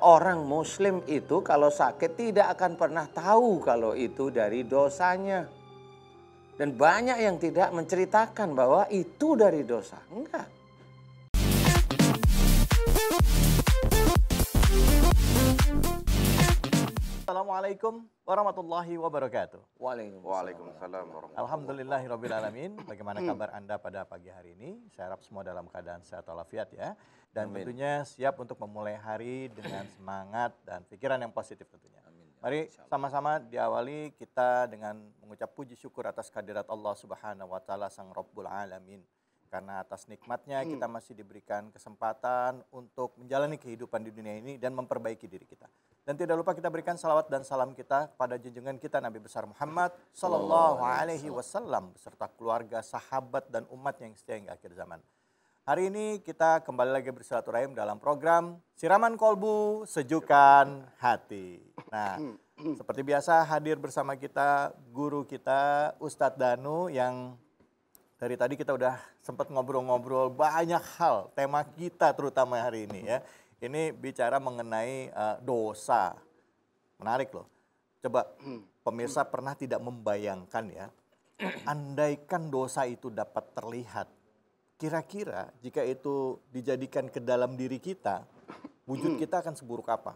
Seorang muslim itu kalau sakit tidak akan pernah tahu kalau itu dari dosanya. Dan banyak yang tidak menceritakan bahwa itu dari dosa. Enggak. Assalamualaikum warahmatullahi wabarakatuh. Waalaikumsalam warahmatullahi Alhamdulillahirrabbilalamin. Bagaimana kabar Anda pada pagi hari ini? Saya harap semua dalam keadaan sehat walafiat ya. Dan Amin. tentunya siap untuk memulai hari dengan semangat dan pikiran yang positif tentunya. Amin. Mari sama-sama diawali kita dengan mengucap puji syukur atas kehadirat Allah Subhanahu wa taala Sang Rabbul Alamin. Karena atas nikmatnya kita masih diberikan kesempatan untuk menjalani kehidupan di dunia ini dan memperbaiki diri kita. Dan tidak lupa kita berikan salawat dan salam kita pada junjungan kita Nabi besar Muhammad Sallallahu Alaihi Wasallam beserta keluarga, sahabat dan umat yang setia hingga akhir zaman. Hari ini kita kembali lagi bersilaturahim dalam program Siraman Kolbu Sejukan Hati. Nah, seperti biasa hadir bersama kita guru kita Ustadz Danu yang dari tadi kita udah sempat ngobrol-ngobrol banyak hal, tema kita terutama hari ini ya. Ini bicara mengenai dosa. Menarik loh. Coba pemirsa pernah tidak membayangkan ya, andaikan dosa itu dapat terlihat. Kira-kira jika itu dijadikan ke dalam diri kita, wujud kita akan seburuk apa?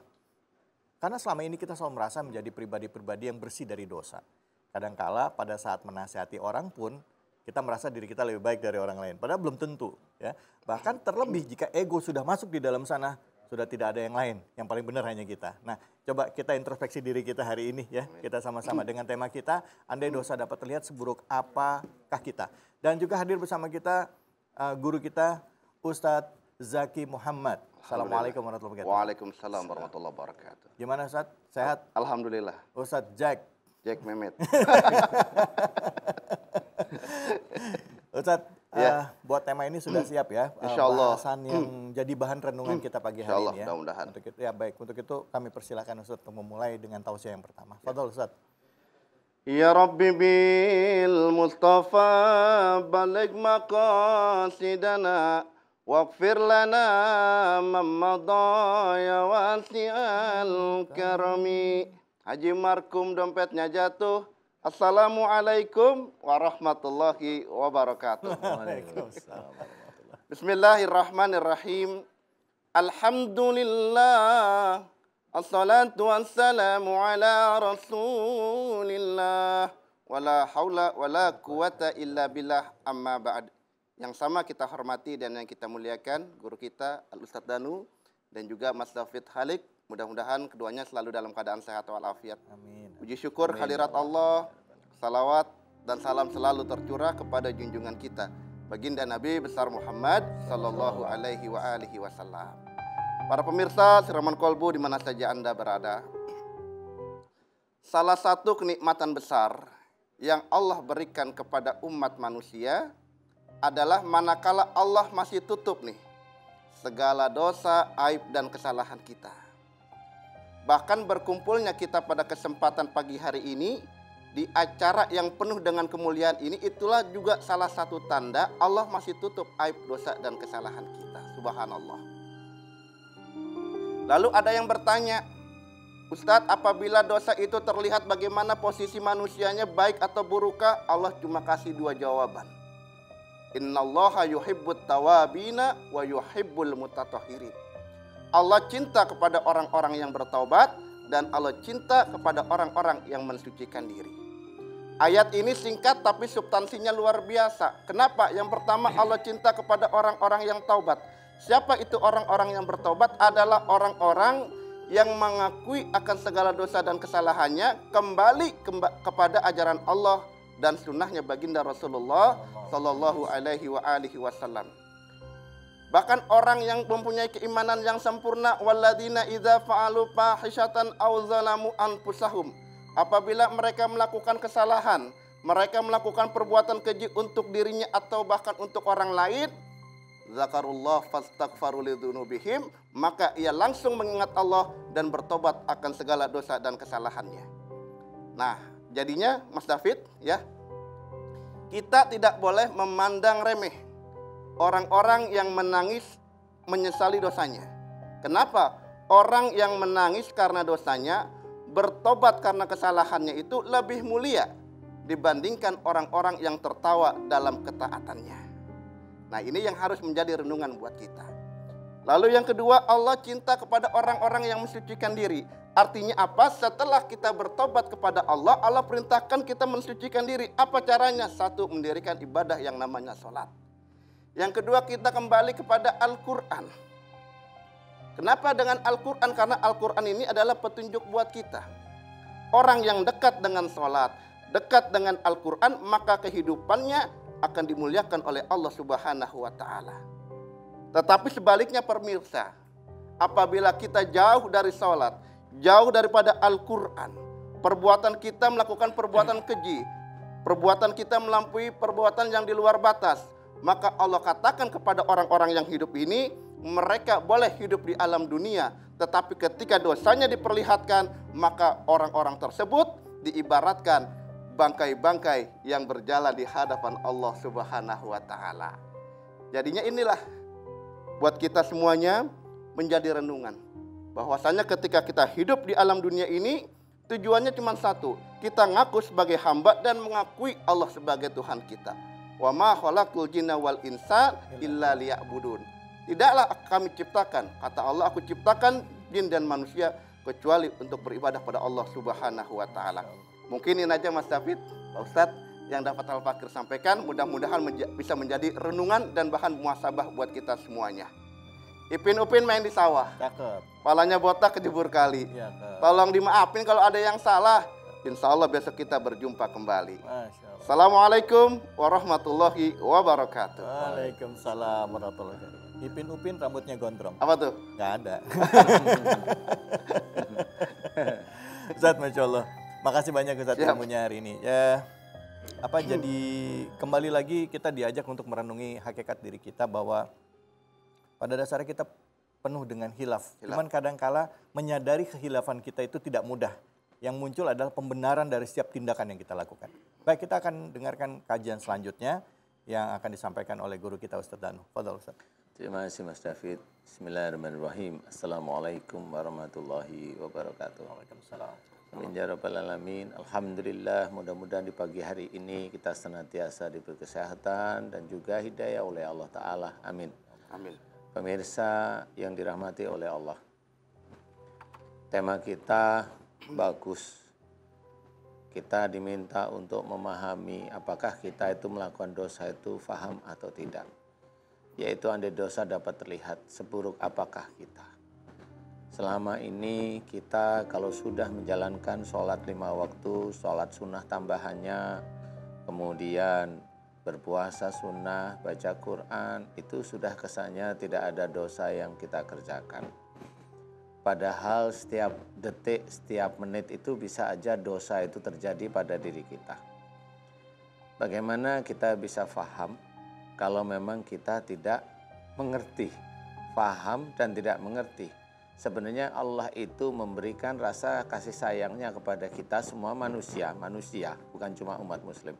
Karena selama ini kita selalu merasa menjadi pribadi-pribadi yang bersih dari dosa. Kadangkala pada saat menasihati orang pun, kita merasa diri kita lebih baik dari orang lain. Padahal belum tentu. Ya. Bahkan terlebih jika ego sudah masuk di dalam sana, sudah tidak ada yang lain. Yang paling benar hanya kita. Nah, coba kita introspeksi diri kita hari ini ya. Kita sama-sama dengan tema kita, andai dosa dapat terlihat seburuk apakah kita. Dan juga hadir bersama kita guru kita Ustadz Zaki Muhammad. Assalamualaikum warahmatullahi wabarakatuh. Waalaikumsalam warahmatullahi wabarakatuh. Gimana Ustadz? Sehat? Alhamdulillah. Ustadz Jack Mehmet. Ustadz, Ya. buat tema ini sudah siap ya? Insya Allah. Bahasan yang jadi bahan renungan kita pagi hari Insya Allah, ini ya. mudah-mudahan. Untuk itu, ya baik. Untuk itu kami persilakan Ustadz untuk memulai dengan tausiah yang pertama. Fadhol Ustadz. Ya Rabbi bil Mustafa balik maqasidana waghfir lana mammadha ya wasi'al karami. Haji Markum dompetnya jatuh. Assalamualaikum warahmatullahi wabarakatuh. Waalaikumsalam. Bismillahirrahmanirrahim. Alhamdulillah. Assalatu wassalamu ala rasulillah. Wala hawla wala quwata illa billah amma ba'd. Yang sama kita hormati dan yang kita muliakan guru kita Al-Ustadz Danu dan juga Mas David Halik. Mudah-mudahan keduanya selalu dalam keadaan sehat walafiat. Amin. Puji syukur hadirat Allah, salawat dan salam selalu tercurah kepada junjungan kita, baginda Nabi besar Muhammad Sallallahu Alaihi Wasallam. Para pemirsa Siraman Kolbu di mana saja Anda berada, salah satu kenikmatan besar yang Allah berikan kepada umat manusia adalah manakala Allah masih tutup nih segala dosa, aib dan kesalahan kita. Bahkan berkumpulnya kita pada kesempatan pagi hari ini di acara yang penuh dengan kemuliaan ini, itulah juga salah satu tanda Allah masih tutup aib, dosa dan kesalahan kita. Subhanallah. Lalu ada yang bertanya, Ustadz, apabila dosa itu terlihat bagaimana posisi manusianya, baik atau burukkah? Allah cuma kasih dua jawaban. Innallaha yuhibbut tawabina wa yuhibbul mutatahhirin. Allah cinta kepada orang-orang yang bertaubat dan Allah cinta kepada orang-orang yang mensucikan diri. Ayat ini singkat tapi substansinya luar biasa. Kenapa? Yang pertama, Allah cinta kepada orang-orang yang taubat. Siapa itu orang-orang yang bertaubat? Adalah orang-orang yang mengakui akan segala dosa dan kesalahannya, kembali kepada ajaran Allah dan sunnahnya baginda Rasulullah Sallallahu Alaihi Wasallam. Bahkan orang yang mempunyai keimanan yang sempurna, walladzina idza fa'alu fahishatan aw zalamu anfusahum. Apabila mereka melakukan kesalahan, mereka melakukan perbuatan keji untuk dirinya atau bahkan untuk orang lain, zakarullah fastaghfaru lidzunubihim, maka ia langsung mengingat Allah dan bertobat akan segala dosa dan kesalahannya. Nah, jadinya Mas David ya, kita tidak boleh memandang remeh orang-orang yang menangis menyesali dosanya. Kenapa? orang yang menangis karena dosanya, bertobat karena kesalahannya itu lebih mulia dibandingkan orang-orang yang tertawa dalam ketaatannya. Nah, ini yang harus menjadi renungan buat kita. Lalu yang kedua, Allah cinta kepada orang-orang yang mensucikan diri. Artinya apa? Setelah kita bertobat kepada Allah, Allah perintahkan kita mensucikan diri. Apa caranya? Satu, mendirikan ibadah yang namanya sholat. Yang kedua, kita kembali kepada Al-Quran. Kenapa dengan Al-Quran? Karena Al-Quran ini adalah petunjuk buat kita. Orang yang dekat dengan sholat, dekat dengan Al-Quran, maka kehidupannya akan dimuliakan oleh Allah Subhanahu wa Ta'ala. Tetapi sebaliknya pemirsa, apabila kita jauh dari sholat, jauh daripada Al-Quran, perbuatan kita melakukan perbuatan keji, perbuatan kita melampaui perbuatan yang di luar batas, maka Allah katakan kepada orang-orang yang hidup ini, mereka boleh hidup di alam dunia, tetapi ketika dosanya diperlihatkan, maka orang-orang tersebut diibaratkan bangkai-bangkai yang berjalan di hadapan Allah Subhanahu wa Ta'ala. Jadinya inilah buat kita semuanya menjadi renungan, bahwasanya ketika kita hidup di alam dunia ini, tujuannya cuma satu, kita ngaku sebagai hamba dan mengakui Allah sebagai Tuhan kita. Wa ma khalaqul jinna wal insa illa liya'budun. Tidaklah kami ciptakan, kata Allah, aku ciptakan jin dan manusia kecuali untuk beribadah pada Allah Subhanahu wa Ta'ala. Mungkin ini aja Mas David, Pak Ustadz, yang dapat Al-Fakir sampaikan. Mudah-mudahan bisa menjadi renungan dan bahan muhasabah buat kita semuanya. Ipin Upin main di sawah. Cakep. Palanya botak kejebur kali. Cakep. Tolong dimaafin kalau ada yang salah. Insya Allah besok kita berjumpa kembali. Masya Allah. Assalamualaikum warahmatullahi wabarakatuh. Waalaikumsalam warahmatullahi wabarakatuh. Ipin Upin rambutnya gondrong. Apa tuh? Gak ada. Ustadz, Masya Allah. Makasih banyak Ustadz ilmunya hari ini. Ya, jadi kembali lagi kita diajak untuk merenungi hakikat diri kita bahwa pada dasarnya kita penuh dengan hilaf. Cuman kadangkala menyadari kehilafan kita itu tidak mudah. Yang muncul adalah pembenaran dari setiap tindakan yang kita lakukan. Baik, kita akan dengarkan kajian selanjutnya yang akan disampaikan oleh guru kita Ustadz Danu. Fadhal Ustadz. Terima kasih Mas David. Bismillahirrahmanirrahim. Assalamualaikum warahmatullahi wabarakatuh. Waalaikumsalam. Amin ya rabbal alamin. Alhamdulillah, mudah-mudahan di pagi hari ini kita senantiasa diberi kesehatan dan juga hidayah oleh Allah Ta'ala. Amin. Amin. Pemirsa yang dirahmati oleh Allah, tema kita bagus. Kita diminta untuk memahami apakah kita itu melakukan dosa itu faham atau tidak. Yaitu andai dosa dapat terlihat, seburuk apakah kita. Selama ini kita kalau sudah menjalankan sholat 5 waktu, sholat sunnah tambahannya, kemudian berpuasa sunnah, baca Quran, itu sudah kesannya tidak ada dosa yang kita kerjakan. Padahal setiap detik, setiap menit itu bisa aja dosa itu terjadi pada diri kita. Bagaimana kita bisa faham kalau memang kita tidak mengerti, faham dan tidak mengerti. Sebenarnya Allah itu memberikan rasa kasih sayangnya kepada kita semua manusia, bukan cuma umat muslim.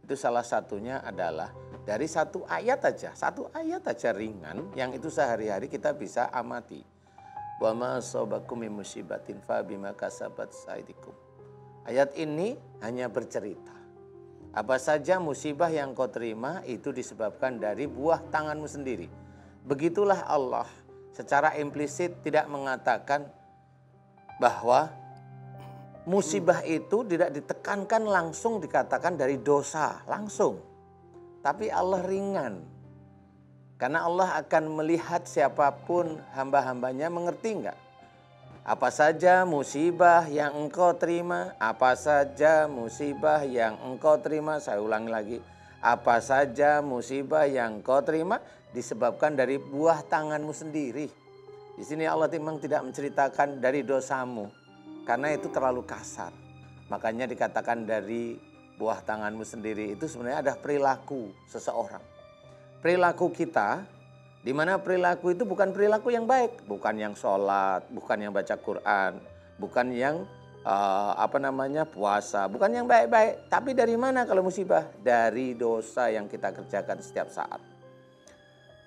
Itu salah satunya adalah dari satu ayat aja ringan yang itu sehari-hari kita bisa amati. Wa ma asabakum min musibatin fa bima kasabat aydikum. Ayat ini hanya bercerita. Apa saja musibah yang kau terima itu disebabkan dari buah tanganmu sendiri. Begitulah Allah secara implisit tidak mengatakan bahwa musibah itu tidak ditekankan langsung dikatakan dari dosa langsung. Tapi Allah ringan. Karena Allah akan melihat siapapun hamba-hambanya, mengerti enggak? Apa saja musibah yang engkau terima, apa saja musibah yang engkau terima, saya ulangi lagi. Apa saja musibah yang engkau terima disebabkan dari buah tanganmu sendiri. Di sini Allah memang tidak menceritakan dari dosamu, karena itu terlalu kasar. Makanya dikatakan dari buah tanganmu sendiri, itu sebenarnya ada perilaku seseorang. Perilaku kita, di mana perilaku itu bukan perilaku yang baik, bukan yang sholat, bukan yang baca Quran, bukan yang puasa, bukan yang baik-baik. Tapi dari mana kalau musibah? Dari dosa yang kita kerjakan setiap saat.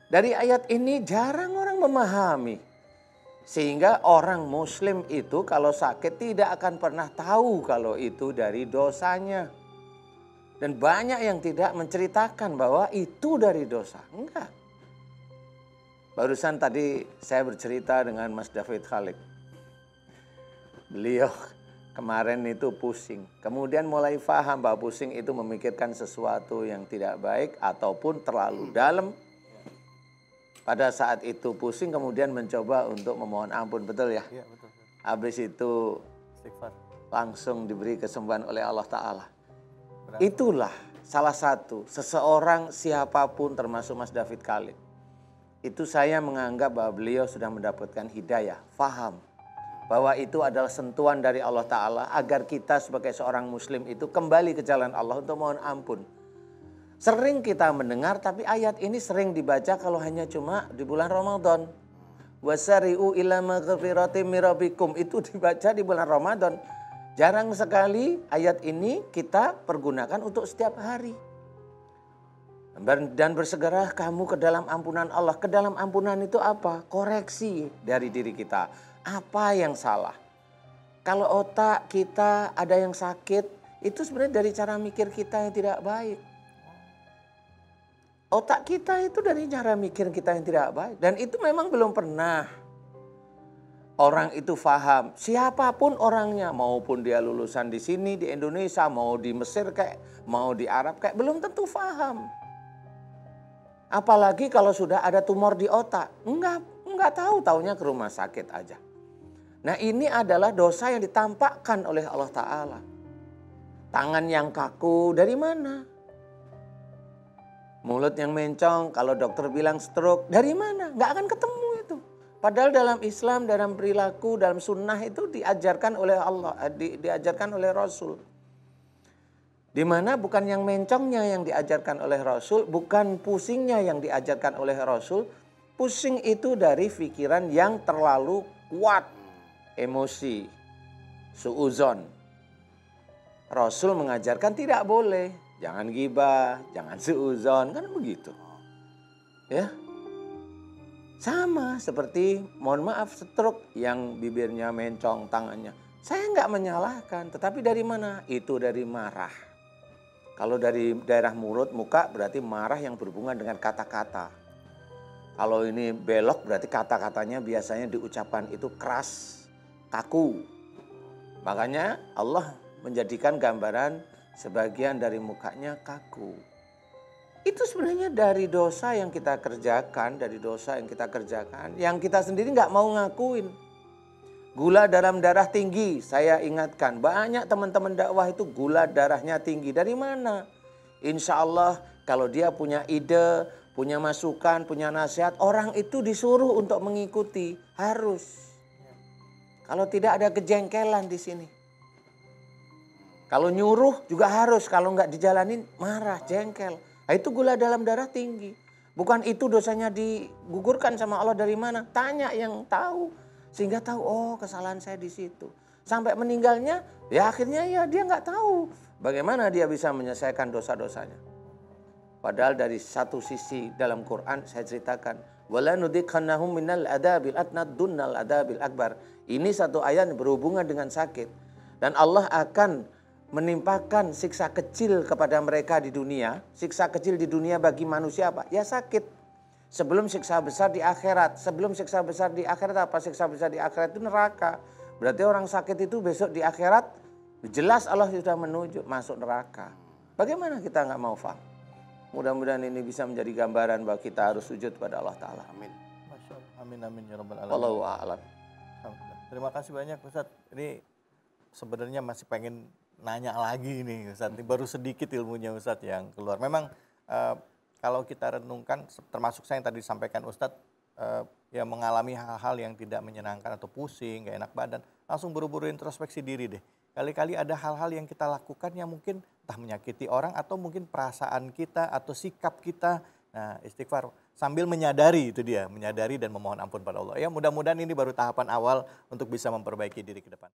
Dari ayat ini jarang orang memahami. Sehingga orang muslim itu kalau sakit tidak akan pernah tahu kalau itu dari dosanya. Dan banyak yang tidak menceritakan bahwa itu dari dosa. Enggak. Barusan tadi saya bercerita dengan Mas David Khalik. Beliau kemarin itu pusing. Kemudian mulai paham bahwa pusing itu memikirkan sesuatu yang tidak baik ataupun terlalu dalam. Pada saat itu pusing kemudian mencoba untuk memohon ampun. Betul ya? Iya, betul. Habis itu Istighfar. langsung diberi kesembuhan oleh Allah Ta'ala. Itulah salah satu seseorang siapapun termasuk Mas David Khalid. Itu saya menganggap bahwa beliau sudah mendapatkan hidayah, faham. Bahwa itu adalah sentuhan dari Allah Ta'ala agar kita sebagai seorang muslim itu kembali ke jalan Allah untuk mohon ampun. Sering kita mendengar tapi ayat ini sering dibaca kalau hanya cuma di bulan Ramadan. Wasari'u ila maghfiratim mirabikum itu dibaca di bulan Ramadan. Jarang sekali ayat ini kita pergunakan untuk setiap hari. Dan bersegeralah kamu ke dalam ampunan Allah. Ke dalam ampunan itu apa? Koreksi dari diri kita. Apa yang salah? Kalau otak kita ada yang sakit, itu sebenarnya dari cara mikir kita yang tidak baik. Otak kita itu dari cara mikir kita yang tidak baik. Dan itu memang belum pernah orang itu paham. Siapapun orangnya, maupun dia lulusan di sini, di Indonesia, mau di Mesir kayak, mau di Arab kayak, belum tentu paham. Apalagi kalau sudah ada tumor di otak. Enggak tahu, taunya ke rumah sakit aja. Nah ini adalah dosa yang ditampakkan oleh Allah Ta'ala. Tangan yang kaku dari mana? Mulut yang mencong, kalau dokter bilang stroke, dari mana? Nggak akan ketemu itu. Padahal dalam Islam, dalam perilaku, dalam sunnah itu diajarkan oleh Allah, diajarkan oleh Rasul. Di mana bukan yang mencongnya yang diajarkan oleh Rasul, bukan pusingnya yang diajarkan oleh Rasul. Pusing itu dari pikiran yang terlalu kuat, emosi, suuzon. Rasul mengajarkan tidak boleh. Jangan gibah, jangan suuzon, kan begitu. Ya. Sama seperti mohon maaf stroke yang bibirnya mencong tangannya. Saya nggak menyalahkan, tetapi dari mana? Itu dari marah. Kalau dari daerah mulut, muka berarti marah yang berhubungan dengan kata-kata. Kalau ini belok berarti kata-katanya biasanya diucapkan itu keras, kaku. Makanya Allah menjadikan gambaran sebagian dari mukanya kaku. Itu sebenarnya dari dosa yang kita kerjakan, yang kita sendiri nggak mau ngakuin. Gula dalam darah tinggi, saya ingatkan banyak teman-teman dakwah itu gula darahnya tinggi. Dari mana? Insya Allah kalau dia punya ide, punya masukan, punya nasihat, orang itu disuruh untuk mengikuti, harus. Kalau tidak ada kejengkelan di sini. Kalau nyuruh juga harus, kalau nggak dijalanin marah, jengkel. Nah, itu gula dalam darah tinggi. Bukan itu dosanya digugurkan sama Allah dari mana? Tanya yang tahu. Sehingga tahu, oh kesalahan saya di situ. Sampai meninggalnya, ya akhirnya ya dia nggak tahu. Bagaimana dia bisa menyelesaikan dosa-dosanya. Padahal dari satu sisi dalam Quran saya ceritakan. Wala nudhiqannahum minal adabil adna dunnal adabil akbar. Ini satu ayat berhubungan dengan sakit. Dan Allah akan menimpakan siksa kecil kepada mereka di dunia. Siksa kecil di dunia bagi manusia apa? Ya sakit. Sebelum siksa besar di akhirat. Sebelum siksa besar di akhirat apa? Siksa besar di akhirat itu neraka. Berarti orang sakit itu besok di akhirat jelas Allah sudah menuju masuk neraka. Bagaimana kita nggak mau paham? Mudah-mudahan ini bisa menjadi gambaran bahwa kita harus sujud pada Allah Ta'ala. Amin. Masya Allah. Amin amin ya rabbal alamin. Wallahu a'lam. Alhamdulillah. Terima kasih banyak Ustadz. Ini sebenarnya masih pengen nanya lagi nih Ustadz. Ini baru sedikit ilmunya Ustadz yang keluar. Memang kalau kita renungkan, termasuk saya yang tadi disampaikan Ustadz, ya mengalami hal-hal yang tidak menyenangkan atau pusing, gak enak badan, langsung buru-buru introspeksi diri deh. Kali-kali ada hal-hal yang kita lakukan yang mungkin entah menyakiti orang atau mungkin perasaan kita atau sikap kita. Nah istighfar sambil menyadari, itu dia, menyadari dan memohon ampun pada Allah. Ya mudah-mudahan ini baru tahapan awal untuk bisa memperbaiki diri ke depan.